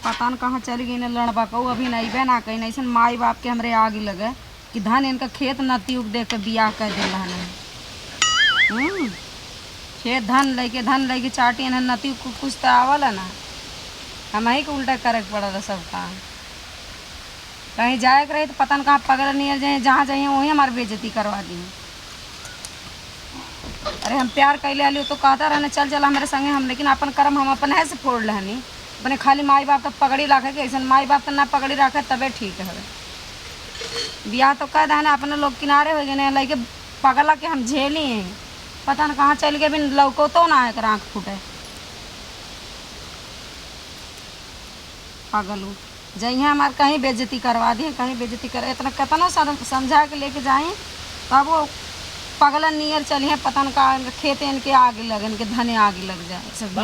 पता न कहाँ चली गई न लड़बा को अभी नहीं बे ना कहीं ऐसे माई बाप के हमरे आगे लगे कि धन इनका खेत नती उग दे के बियाह कर दिल खेत धन लेके चाटी इन्हें नती कुछ तो आवल है ना हम ही के उल्टा करे पड़ा सब काम कहीं जाए के रहे तो पता न कहाँ पकड़ नहीं जाए जहाँ जाइए वहीं हमारी बेइज्जती करवा दी। अरे हम प्यार कैले आली तो कहता रहने चल चल हमारे संगे हम लेकिन अपन कर्म हम अपन है से फोड़ रहनी अपने खाली माई बाप का पगड़ी रखे कि ऐसा माई बाप का ना पगड़ी रखे तबे ठीक है। ब्याह तो कह देना अपने लोग किनारे हो गए लेके पगला के हम झेली हैं पता न कहाँ चल गए बिन लौको तो ना है आँख फूटे पागलू जइए हमारे कहीं बेइज्जती करवा दिए कहीं बेइज्जती कर इतना कितना समझा के लेके जाए तब वो पगला नियर चलिए पता न का खेत इनके आगे लगे इनके धने आगे लग जाए सब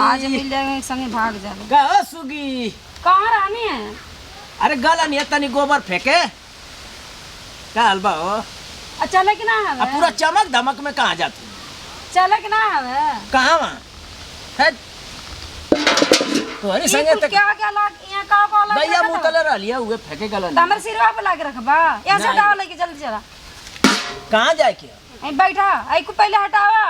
आज मिल जाएगा संगे भाग जाए सुगी कहाँ रहनी है। अरे गला नहीं तनी गोबर फेंके का हलवा हो चले कि ना है पूरा चमक धमक में कहाँ जाती चले कि ना है कहाँ वहाँ है तुम्हारी संगे तक क्या क्या लाग यहाँ का लग भैया मुंह तले रह लिया हुए फेंके गला नहीं हमर सिरवा पे लाके रखबा यहाँ से हटाओ लेके जल्दी चला कहाँ जाए के आई बैठा आई को पहले हटावा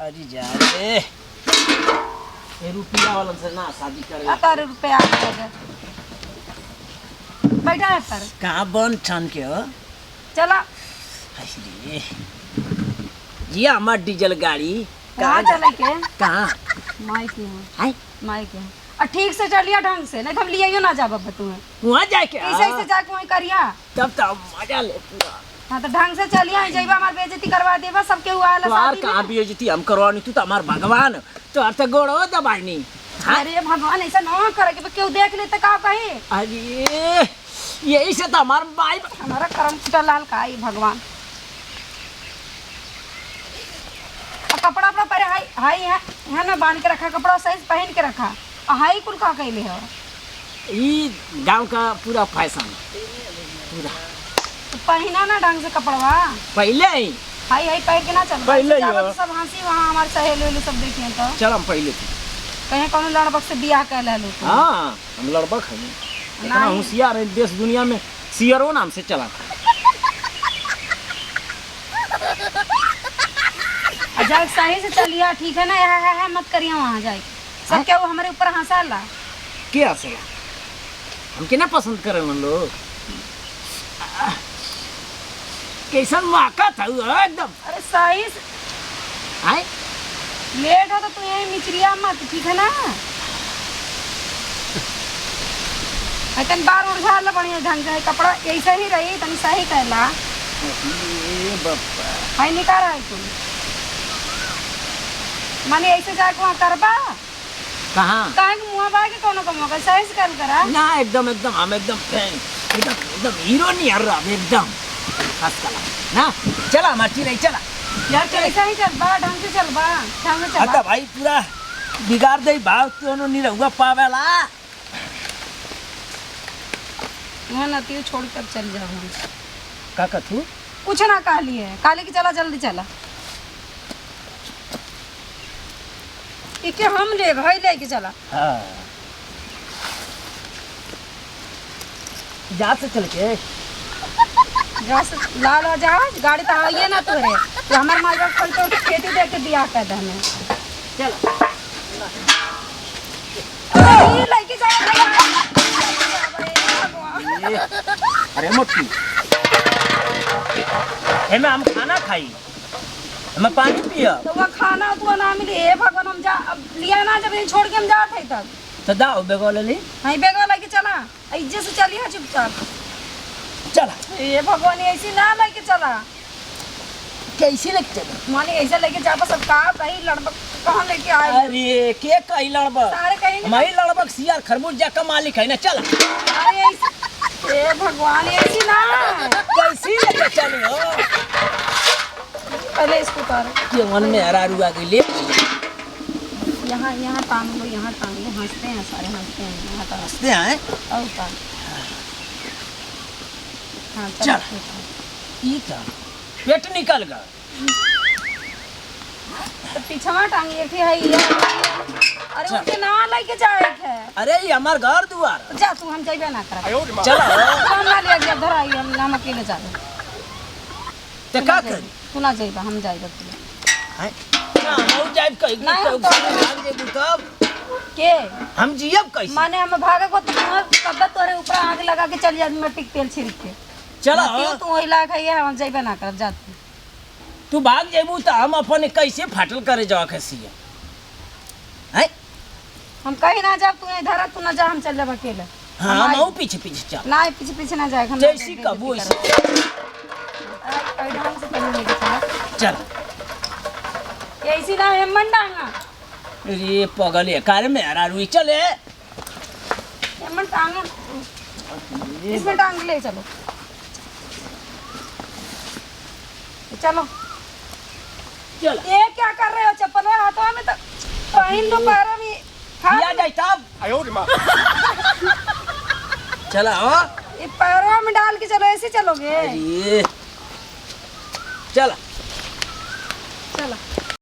अरे जा रे ये रुपया वाला से ना शादी करे 18 रुपया आ गए बैठा है पर कहाँ बन छान के हो चला रे जी हमार डीजल गाड़ी कहाँ चले के कहाँ माई के हाय माई के ठीक से चलिया ढंग से नहीं तो हम लिया ना जाब तुम्हें वहाँ जाए के ऐसे जाके वहीं करिया तब तो मजा ले पूरा। हाँ तो ढंग से चलिया जइबा हमार बेइज्जती करवा देबा सबके हुआ है शादी कहाँ बेइज्जती हम करवानी तू तो हमार भगवान तो अर्थ गोड़ो दबाई नहीं। अरे भगवान ऐसा ना करे कि क्यों देख ले तो का कहे अरे यही से तो हमार माई हमारा कर्म फुटा लाल का ही भगवान कपड़ा अपना पहले हाई हाई यहाँ ना बांध के रखा कपड़ा सही पहन के रखा हाई कुल का कैले है ये गांव का पूरा फैशन पूरा तो पहना ना ढंग से कपड़वा पहले ही हाई हाई पहन के ना चल पहले तो सब हंसी वहाँ हमारे सहेली सब देखिए तो चल हम पहले कहीं कौन लड़बक से बियाह कर ले लो हाँ हम लड़बक है इतना होशियार है देश दुनिया में सियरो नाम से चला जाए सही से चलिए ठीक है ना है मत करिए वहाँ जाए सब क्या वो हमारे ऊपर हंसा ला क्या हंसला हम के ना पसंद करे मन लोग कैसा मौका था एकदम अरे सही से आए लेट हो तो तू यही मिचरिया मत ठीक है ना तन बार उड़ झाल बढ़िया ढंग से कपड़ा ऐसा ही रही तनी सही कहला हाई निकाल रहा है तुम माने ऐसे जाके वहाँ करबा कहाँ कहाँ के मुँह बाग के कोनो कम होगा सही से कर करा ना एकदम एकदम हम एकदम हीरो नहीं हर रहा एकदम खास कला ना चला हमारी नहीं चला यार ऐसा ही चल बा ढंग से चल बा ढंग से चल अच्छा भाई पूरा बिगाड़ दे भाव तो नहीं रहूँगा पावेला यहाँ नती छोड़ कर चल जाओ का तू कुछ ना काली है काली की चला जल्दी चला इके हम ले भाई लेके चला हाँ जा से चल के लाल हो जा गाड़ी तो आइए ना तोरे तो हमारे माल बाप कल तो खेती दे के बियाह कर दे चल लेके जा अरे मोटी मैं हम खाना खाई मैं पानी पिया तो वह खाना तो ना मिले हे भगवान हम जा अब लिया ना जब छोड़ के हम जाते तब तो दाओ बेगो ले ली नहीं बेगवा लेके चला इज्जत से चलिए चुपचाप चला ये भगवान ऐसी ना लेके चला कैसे लेके चला मानी ऐसे लेके जा सब का कहीं लड़बक कहाँ लेके आए अरे के कहीं लड़बक सारे कहीं मैं लड़बक सियार खरबूजा का मालिक है ना चला अरे ए भगवान ऐसी ना कैसे लेके चली हो पहले इसको कर के मन में हरा रुआ गई ले यहाँ टांग लो हंसते हैं सारे हंसते हैं यहाँ तो हंसते हैं और का हाँ चल ये क्या पेट निकल गया तो पीछवा टांगिए थी है ये। अरे चल। उनके ना लेके जाए थे। अरे ये हमार घर दुआर तो जा तू हम जाइबे ना कर। चला हम ना ले गया धर आई हम अकेले जा रहे। ते का करी तू ना जाइबे हम जाइबे तू। हैं ना हम जाइब कहीं नहीं, तो हम तो- भाग जेबू तब के हम जियब कैसे माने हम भागे को तब तोरे ऊपर आग लगा के चल जा मिट्टी के तेल छिड़क के। चला तू वही लायक है हम जाइबे ना कर जा तू। तू भाग जेबू तो हम अपन कैसे फाटल करे जावा खसिया हैं हम कहीं ना जा तू इधर तू ना जा हम चल जाब अकेले। हाँ हम पीछे पीछे चल ना पीछे पीछे ना जाए हम जैसी कबू ऐसी ढंग से पहले लेके चला। चल ऐसी ना हेमन डांगा ये पगले कार में हरा रुई चले हेमन टांगा इसमें टांग ले चलो चलो। चल ये क्या कर रहे हो चप्पल हाथों में तो पहन दो पैरों में किया जाए तब चला हो ये पैरों में डाल के चलो ऐसे चलोगे। अरे